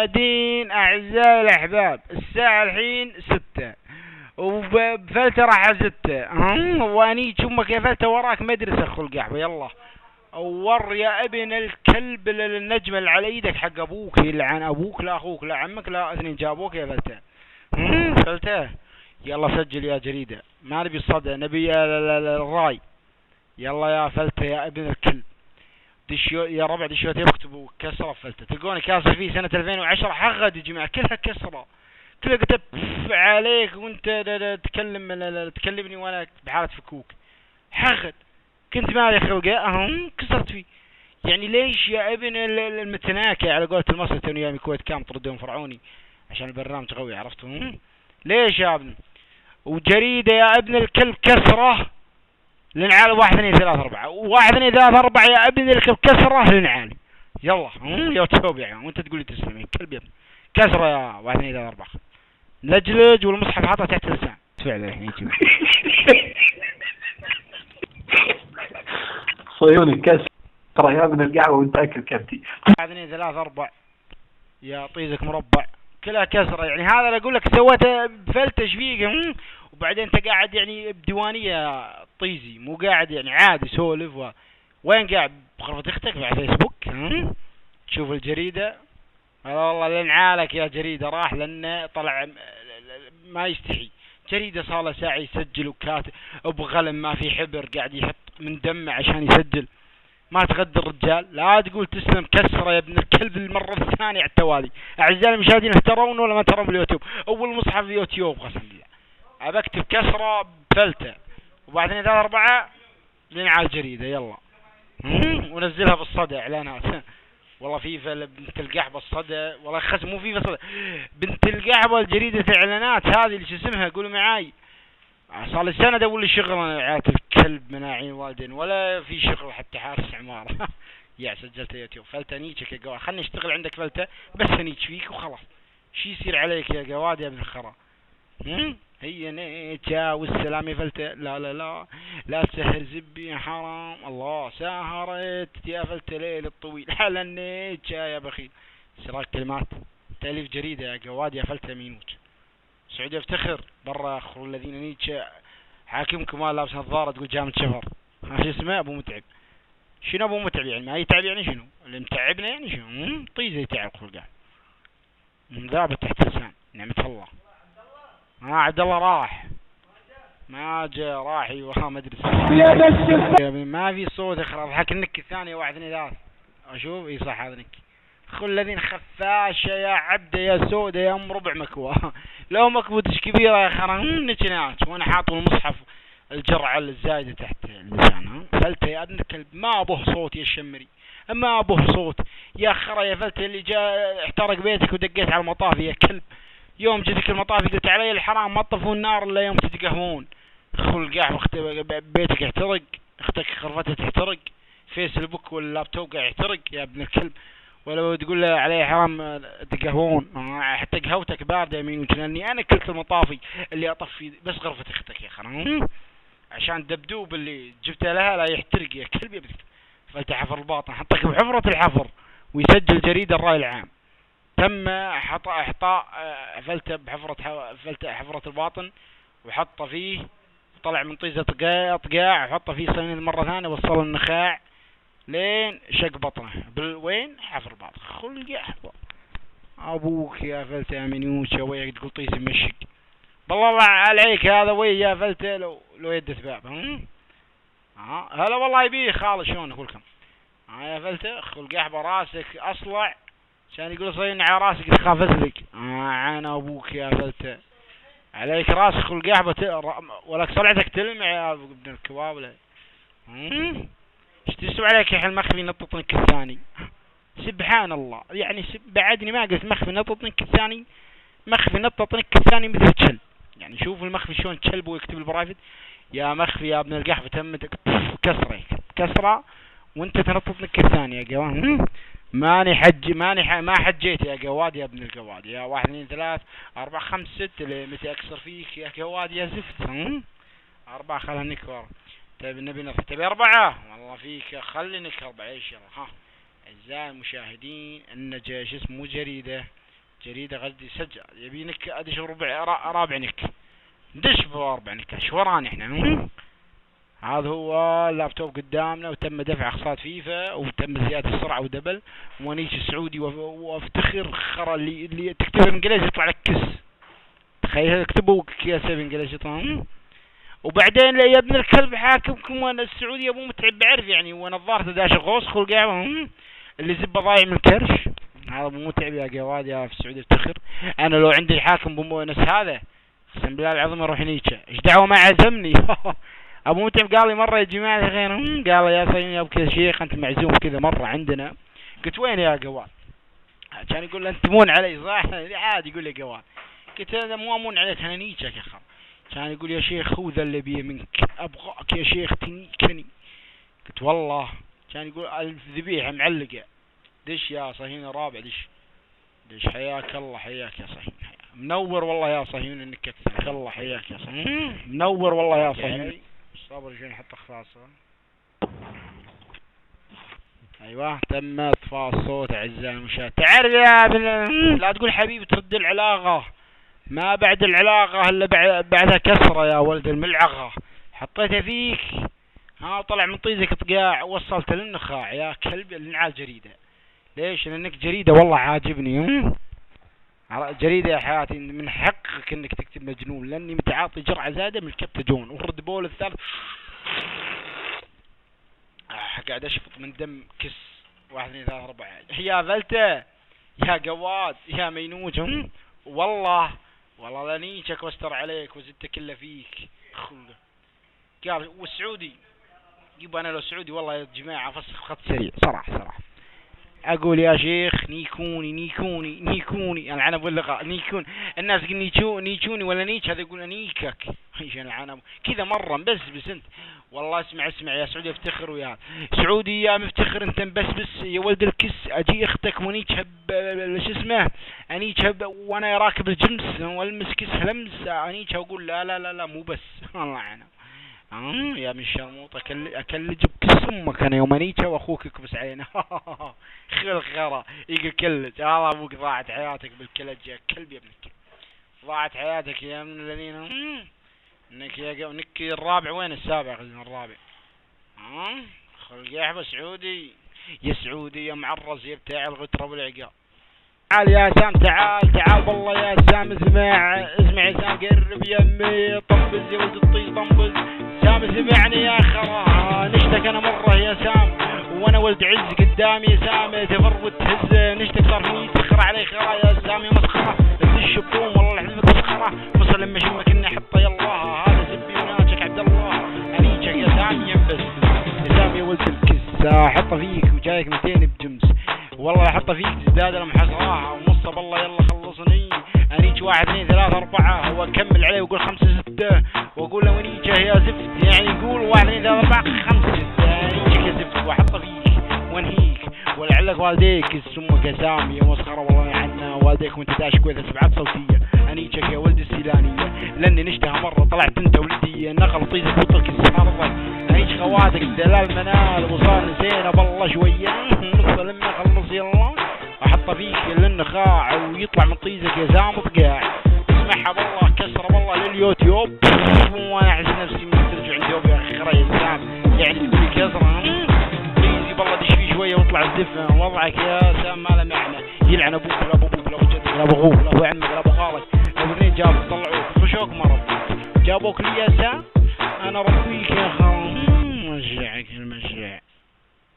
بعدين أعزائي الأحباب الساعة الحين 6 وبفلتة راح 6 واني شوف كيف فلتة وراك مدرسة خل قحبة يلا ور يا ابن الكلب النجمة اللي على ايدك حق ابوك يلعن ابوك لا اخوك لا عمك لا اثنين جابوك يا فلتة. فلتة يلا سجل يا جريدة ما نبي الصدى نبي الراي. يلا يا فلتة يا ابن الكلب دشيو يا ربع دشيوتين اكتبوا كسرة فلتة تلقوني كاسر فيه سنة 2010 حغد يا جماعة كلها كسرة كلها كتب عليك وانت تكلمني وانا بحالة فكوك حغد كنت مالي خلقه كسرت فيه. يعني ليش يا ابن المتناكة على قولة المصري توني ايام الكويت كام طردون فرعوني عشان البرنامج قوي عرفتوا ليش يا ابن وجريدة يا ابن الكلب كسرة لنعال 1 2 3 4 1 2 3 4 يا ابن الكلب كسرة لنعال يلا يا توبع يعني وانت تقول لي تسلم يا كلب يا ابن كسرة يا 1 2 3 4 لجلج والمصحف حاطه تحت اللسان فعلا الحين صيوني كسرة يا ابن القهوة وانت اكل كبتي 1 2 3 4 يا طيزك مربع كلها كسرة. يعني هذا اللي اقول لك سويته بفلتة شفيقة وبعدين انت قاعد يعني بديوانية طيزي مو قاعد يعني عادي سولف وين قاعد بغرفة اختك على فيسبوك تشوف الجريدة والله لنعالك يا جريدة راح لأنه طلع ما يستحي جريدة صار ساعة يسجل وكاتب بغلم ما في حبر قاعد يحط من دمه عشان يسجل ما تغدى الرجال لا تقول تسلم كسرة يا ابن الكلب المرة الثانية على التوالي. أعزائي المشاهدين ترون ولا ما ترون باليوتيوب أول مصحف اليوتيوب قسم بالله أبى أكتب كسرة بفلتة وبعدين 3 4 لنعال جريدة يلا ونزلها بالصدى إعلانات والله فيفا بنت القحبة الصدى والله خس مو فيفا صدى بنت القحبة الجريدة اعلانات هذه اللي شو اسمها قولوا معاي صار لي سنة ادور لي شغل انا عيال الكلب مناعين والدين ولا في شغل حتى حارس عمارة يا سجلت يوتيوب فلتة نيتشك يا قواد خلني اشتغل عندك فلتة بس نيتش فيك وخلاص شي يصير عليك يا قواد يا ابن الخرا هي نيتشا والسلام يا فلتة لا لا لا لا تسهر زبي حرام الله سهرت يا فلتة ليل الطويل على النيتشا يا بخيل سراج كلمات تأليف جريدة يا قواد يا فلتة مينوت سعودي افتخر برا اخر الذين نيتشا حاكمكم ما لابس نظارة تقول جامد شفر شو اسمه ابو متعب شنو ابو متعب يعني ما يتعب يعني شنو اللي متعبنا يعني شنو طيزة يتعب خلقه ذابت تحت لسان نعمة الله عبد الله راح ما جاء راح ايوه ما ادري ما في صوت اخرى حك النك الثانية 1 2 3 اشوف اي صح هذا نك خل الذين خفاشة يا عبدة يا سودة يا ام ربع مكوى لو مكبوتش كبيرة يا خرا نتناش وانا حاطوا المصحف الجرعة الزايدة تحت اللسان فلتة يا ابن الكلب ما ابوه صوت يا الشمري ما ابوه صوت يا خرا يا فلتة اللي جاء احترق بيتك ودقيت على المطافي يا كلب يوم جدك المطافي قلت علي الحرام ما تطفون النار الا يوم تتقهوون خل قاعد بيتك يحترق اختك خرفتها تحترق فيسبوك واللابتوب قاعد يحترق يا ابن الكلب ولو تقول له عليه حرام تقهوون حتى قهوتك باردة يمين وجناني انا كلت المطافي اللي اطفي بس غرفة اختك يا خرا عشان دبدوب اللي جبته لها لا يحترق يا كلب يا بدك فلت حفر الباطن حطك بحفرة الحفر ويسجل جريدة الرأي العام تم احطاء فلتة بحفرة حفرة الباطن وحطه فيه طلع من طيزة طقاع وحطه فيه صينية مرة ثانية وصل النخاع لين شق بطنه وين حفر بعض خلق احفر ابوك يا فلتة يا منيوشة وياك تقول طيس مشق بالله عليك هذا ويا يا فلتة لو يد ثباب هلا والله يبيه خالص شلون اقولكم يا فلتة خلق احفر راسك اصلع عشان يقول صين على راسك تخاف ازلق انا ابوك يا فلتة عليك راسك خلق احفر ولك صلعتك تلمع يا ابن الكباب له ايش تسوي عليك يا المخفي نططنك الثاني سبحان الله يعني بعدني ما قلت مخفي نططنك الثاني مخفي نططنك الثاني مثل تشل يعني شوف المخفي شلون تشلب ويكتب البرايفت يا مخفي يا ابن القحفة تمتك كسرة وانت تنططنك الثاني يا قوان ما حجيت يا قواد يا ابن القواد يا 1 2 3 4 5 6 متى اكسر فيك يا قواد يا زفت 4 خلها نكبر طيب النبي نصر تبي 4 والله فيك خلي نك 4 ايش يلا أعزائي المشاهدين النجاش اسمه جريدة جريدة قصدي سجل يبينك ادش رابع نك دش برابع نكاش وراني احنا. هذا هو اللابتوب قدامنا وتم دفع خاصات فيفا وتم زيادة السرعة ودبل ونيش السعودي وافتخر خرا اللي تكتب انجليزي يطلع لك كس. تخيل اكتبوا كياسة بانجليزي يطلع. وبعدين يا ابن الكلب حاكمكم وانا السعودي ابو متعب بعرف يعني ونظارته داش غوص خلق اللي زبه ضايع من الكرش. هذا ابو متعب يا جواد يا في السعودية افتخر. انا لو عندي حاكم بمونس هذا اقسم بالله العظيم اروح نيتشه ايش دعوه ما عزمني. ابو متعب قال لي مره يا جماعه الخير قال يا صهيون يا ابو شيخ انت معزوم كذا مره عندنا. قلت وين يا جواد؟ كان يقول انت تمون علي صح؟ عادي يقول لي جواد. قلت انا مو امون عليك انا نيتشك يا خال. كان يقول يا شيخ خذ اللي بيه منك ابغاك يا شيخ تنيكني. قلت والله. كان يقول الذبيحه معلقه دش يا صهيون الرابع دش حياك الله حياك يا صهيون منور والله يا صهيون انك اكثر الله حياك يا صهيون منور والله يا صهيون. صابر شوي نحط اخفاصه. ايوه تم اطفاء الصوت اعزائي المشاهدين. تعرف يا لا تقول حبيبي ترد العلاقه ما بعد العلاقه الا بعدها كسره يا ولد الملعقه. حطيتها فيك ها طلع من طيزك طقاع وصلت للنخاع يا كلب النعال جريده. ليش؟ لانك جريده والله عاجبني. جريدة يا حياتي من حقك انك تكتب مجنون لاني متعاطي جرعة زادة من الكبتاجون والرد بول الثالث قاعد اشفط من دم كس 1 2 3 4 يا فلتة يا قواد يا مينوج. والله لانيشك واستر عليك وزدت كله فيك خلقه. قال والسعودي يبقى انا لو سعودي والله يا جماعة فسخ خط سريع صراحة اقول يا شيخ نيكوني العنب واللقاء نيكون الناس يقول نيكوني ولا نيك هذا يقول نيكك ايش العنب كذا مره بس انت والله اسمع يا سعودي افتخر ويا سعودي يا مفتخر انت بس يا ولد الكس اجي اختك ونيك شو اسمه انيك وانا راكب الجمس والمس كس لمس انيك اقول لا مو بس والله انا يا من الشرموطة اكلج بكس امك انا يوم انيتها واخوك يكبس عينه. خل خرا يقول كلج هذا ابوك ضاعت حياتك بالكلج يا كلب يا ابن الكلب ضاعت حياتك يا من الذين انك يا نك الرابع وين السابع خلينا الرابع خلق يا حبا سعودي يا سعودي يا معرز يا بتاع الغترة والعقاب. تعال يا سام تعال والله يا سام اسمع يا سام قرب يمي طنبز يا ولد الطيز طنبز سام سمعني يا خرا نشتك انا مره يا سام وانا ولد عز قدامي يا سام تفر وتهز نشتك صار فيني تخرع علي خرا يا سام يا مسخره الشبوم والله الحلفك مسخره مصر لما اشمك اني احطه يلا هذا زبي وناجك عبد الله انيجك يا سام ينبس يا سام يا ولد الكس احطه فيك وجايك 200 بجمس والله احطه فيك تزداد المحصراها ونصه بالله يلا خلصني انيج 1 2 3 4 واكمل عليه واقول 5 6 واقول له ونيجه يا زفت يعني يقول 1 2 3 4 5 6 انيجك يا زفت واحطه فيك وانهيك ولعلك والديك السمك يا سامي يا مسخره والله عنا والديك وانت داش كويس 7 صوتيه انيجك يا ولد السيلانيه لاني نشتها مره طلعت انت ولدي نقل طيزك وطلك السهرضه انيج خواتك دلال منال وصار نسينا بالله شويه نص لما خلص يلا احطه فيك للنخاع ويطلع من طيزك يا زامط قاع اسمعها بالله كسره بالله لليوتيوب وانا احس نفسي من ترجع عند يوم يا اخي يا سام يعني تقول لي كسره طيزي بالله دش فيه شويه واطلع الدفن وضعك يا سام ما له معنى يلعن ابوك لا ابوك لا ابو جدك لا ابو اخوك لا ابو عمك لا ابو خالك الاثنين جابوا طلعوك خشوك مرض جابوك لي يا سام انا ربيك يا خال